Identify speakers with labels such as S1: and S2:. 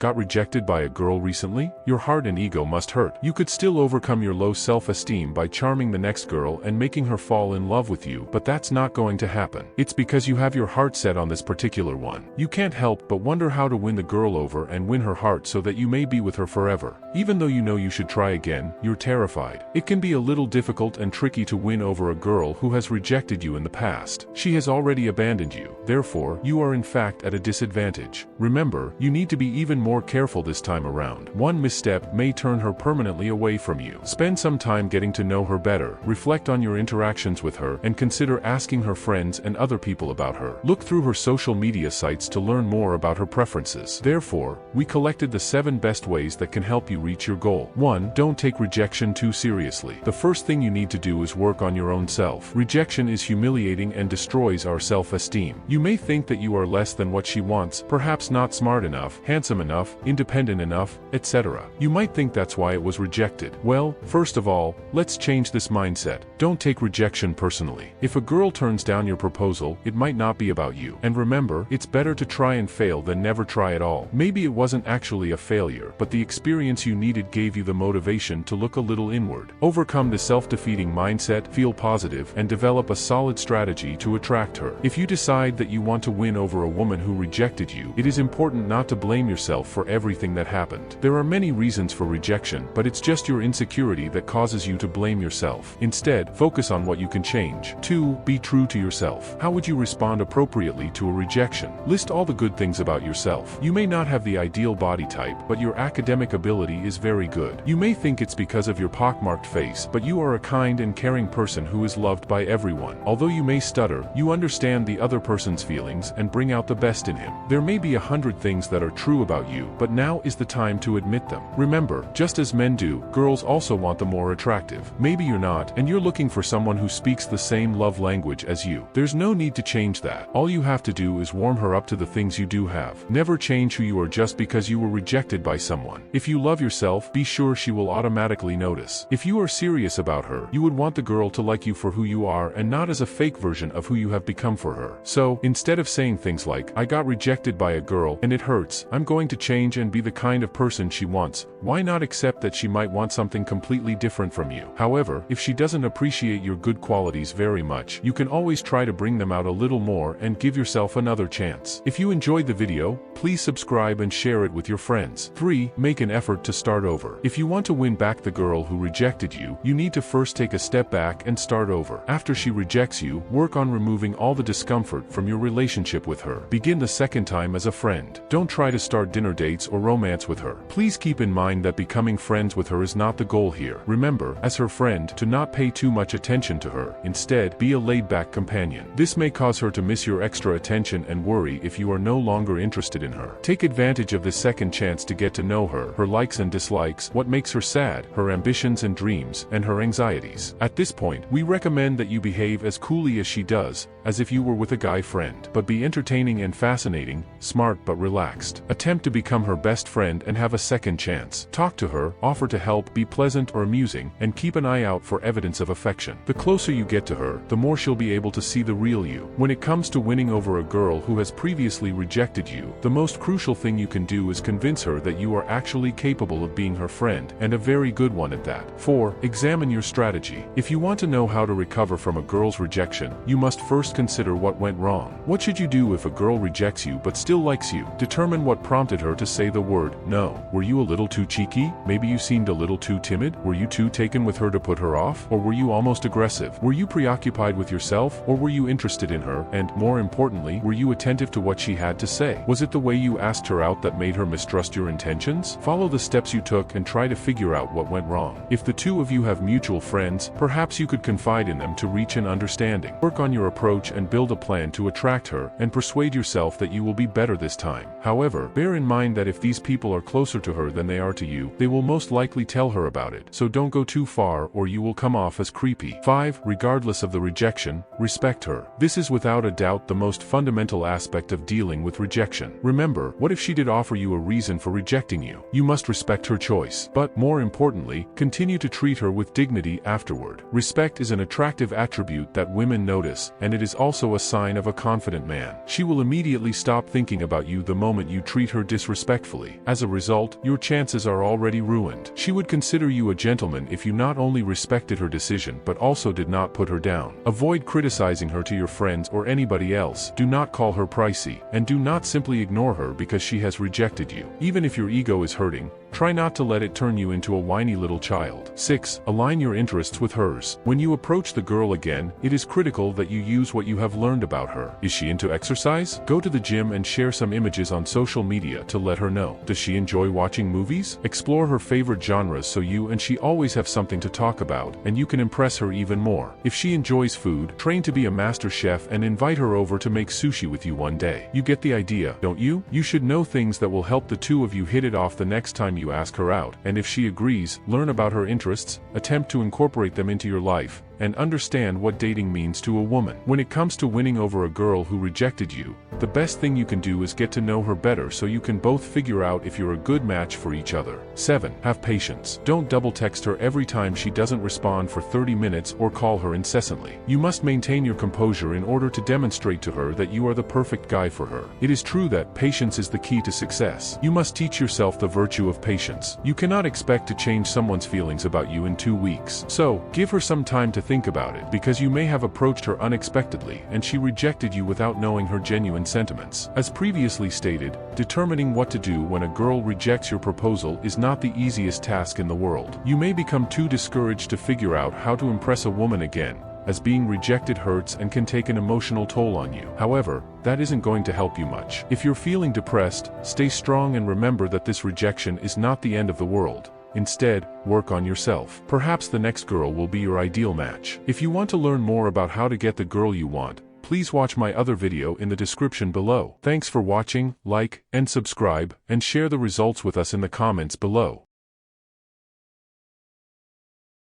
S1: Got rejected by a girl recently? Your heart and ego must hurt. You could still overcome your low self-esteem by charming the next girl and making her fall in love with you, but that's not going to happen. It's because you have your heart set on this particular one. You can't help but wonder how to win the girl over and win her heart so that you may be with her forever. Even though you know you should try again, you're terrified. It can be a little difficult and tricky to win over a girl who has rejected you in the past. She has already abandoned you, therefore, you are in fact at a disadvantage. Remember, you need to be even more careful this time around. One misstep may turn her permanently away from you. Spend some time getting to know her better, reflect on your interactions with her, and consider asking her friends and other people about her. Look through her social media sites to learn more about her preferences. Therefore, we collected the 7 best ways that can help you reach your goal. 1. Don't take rejection too seriously. The first thing you need to do is work on your own self. Rejection is humiliating and destroys our self-esteem. You may think that you are less than what she wants, perhaps not smart enough, handsome enough, independent enough, etc. You might think that's why it was rejected. Well, first of all, let's change this mindset. Don't take rejection personally. If a girl turns down your proposal, it might not be about you. And remember, it's better to try and fail than never try at all. Maybe it wasn't actually a failure, but the experience you needed gave you the motivation to look a little inward. Overcome the self-defeating mindset, feel positive, and develop a solid strategy to attract her. If you decide that you want to win over a woman who rejected you, it is important not to blame yourself for everything that happened. There are many reasons for rejection, but it's just your insecurity that causes you to blame yourself. Instead, focus on what you can change. 2. Be true to yourself. How would you respond appropriately to a rejection? List all the good things about yourself. You may not have the ideal body type, but your academic ability is very good. You may think it's because of your pockmarked face, but you are a kind and caring person who is loved by everyone. Although you may stutter, you understand the other person's feelings and bring out the best in him. There may be 100 things that are true about you, but now is the time to admit them. Remember, just as men do, girls also want the more attractive. Maybe you're not, and you're looking for someone who speaks the same love language as you. There's no need to change that. All you have to do is warm her up to the things you do have. Never change who you are just because you were rejected by someone. If you love yourself, be sure she will automatically notice. If you are serious about her, you would want the girl to like you for who you are and not as a fake version of who you have become for her. So, instead of saying things like, "I got rejected by a girl, and it hurts, I'm going to change and be the kind of person she wants," why not accept that she might want something completely different from you? However, if she doesn't appreciate your good qualities very much, you can always try to bring them out a little more and give yourself another chance. If you enjoyed the video, please subscribe and share it with your friends. 3. Make an effort to start over. If you want to win back the girl who rejected you, you need to first take a step back and start over. After she rejects you, work on removing all the discomfort from your relationship with her. Begin the second time as a friend. Don't try to start dinner dates or romance with her. Please keep in mind that becoming friends with her is not the goal here. Remember, as her friend, to not pay too much attention to her. Instead, be a laid-back companion. This may cause her to miss your extra attention and worry if you are no longer interested in her. Take advantage of this second chance to get to know her likes and dislikes, what makes her sad, her ambitions and dreams, and her anxieties. At this point, we recommend that you behave as coolly as she does, as if you were with a guy friend. But be entertaining and fascinating, smart but relaxed. Attempt to become her best friend and have a second chance. Talk to her, offer to help, be pleasant or amusing, and keep an eye out for evidence of affection. The closer you get to her, the more she'll be able to see the real you. When it comes to winning over a girl who has previously rejected you, the most crucial thing you can do is convince her that you are actually capable of being her friend, and a very good one at that. 4. Examine your strategy. If you want to know how to recover from a girl's rejection, you must first consider what went wrong. What should you do if a girl rejects you but still likes you? Determine what prompted her to say the word no. Were you a little too cheeky? Maybe you seemed a little too timid? Were you too taken with her to put her off? Or were you almost aggressive? Were you preoccupied with yourself, or were you interested in her? And, more importantly, were you attentive to what she had to say? Was it the way you asked her out that made her mistrust your intentions? Follow the steps you took and try to figure out what went wrong. If the two of you have mutual friends, perhaps you could confide in them to reach an understanding. Work on your approach and build a plan to attract her, and persuade yourself that you will be better this time. However, bear in mind that if these people are closer to her than they are to you, they will most likely tell her about it. So don't go too far or you will come off as creepy. 5. Regardless of the rejection, respect her. This is without a doubt the most fundamental aspect of dealing with rejection. Remember, what if she did offer you a reason for rejecting you? You must respect her choice. But, more importantly, continue to treat her with dignity afterward. Respect is an attractive attribute that women notice, and it is is also a sign of a confident man. She will immediately stop thinking about you the moment you treat her disrespectfully. As a result, your chances are already ruined. She would consider you a gentleman if you not only respected her decision but also did not put her down. Avoid criticizing her to your friends or anybody else. Do not call her pricey, and do not simply ignore her because she has rejected you. Even if your ego is hurting, try not to let it turn you into a whiny little child. 6. Align your interests with hers. When you approach the girl again, it is critical that you use what you have learned about her. Is she into exercise? Go to the gym and share some images on social media to let her know. Does she enjoy watching movies? Explore her favorite genres so you and she always have something to talk about, and you can impress her even more. If she enjoys food, train to be a master chef and invite her over to make sushi with you one day. You get the idea, don't you? You should know things that will help the two of you hit it off the next time you ask her out, and if she agrees, learn about her interests, attempt to incorporate them into your life, and understand what dating means to a woman. When it comes to winning over a girl who rejected you, the best thing you can do is get to know her better so you can both figure out if you're a good match for each other. 7. Have patience. Don't double text her every time she doesn't respond for 30 minutes or call her incessantly. You must maintain your composure in order to demonstrate to her that you are the perfect guy for her. It is true that patience is the key to success. You must teach yourself the virtue of patience. You cannot expect to change someone's feelings about you in 2 weeks. So, give her some time to think about it, because you may have approached her unexpectedly and she rejected you without knowing her genuine sentiments. As previously stated, determining what to do when a girl rejects your proposal is not the easiest task in the world. You may become too discouraged to figure out how to impress a woman again, as being rejected hurts and can take an emotional toll on you. However, that isn't going to help you much. If you're feeling depressed, stay strong and remember that this rejection is not the end of the world. Instead, work on yourself. Perhaps the next girl will be your ideal match. If you want to learn more about how to get the girl you want, please watch my other video in the description below. Thanks for watching, like, and subscribe, and share the results with us in the comments below.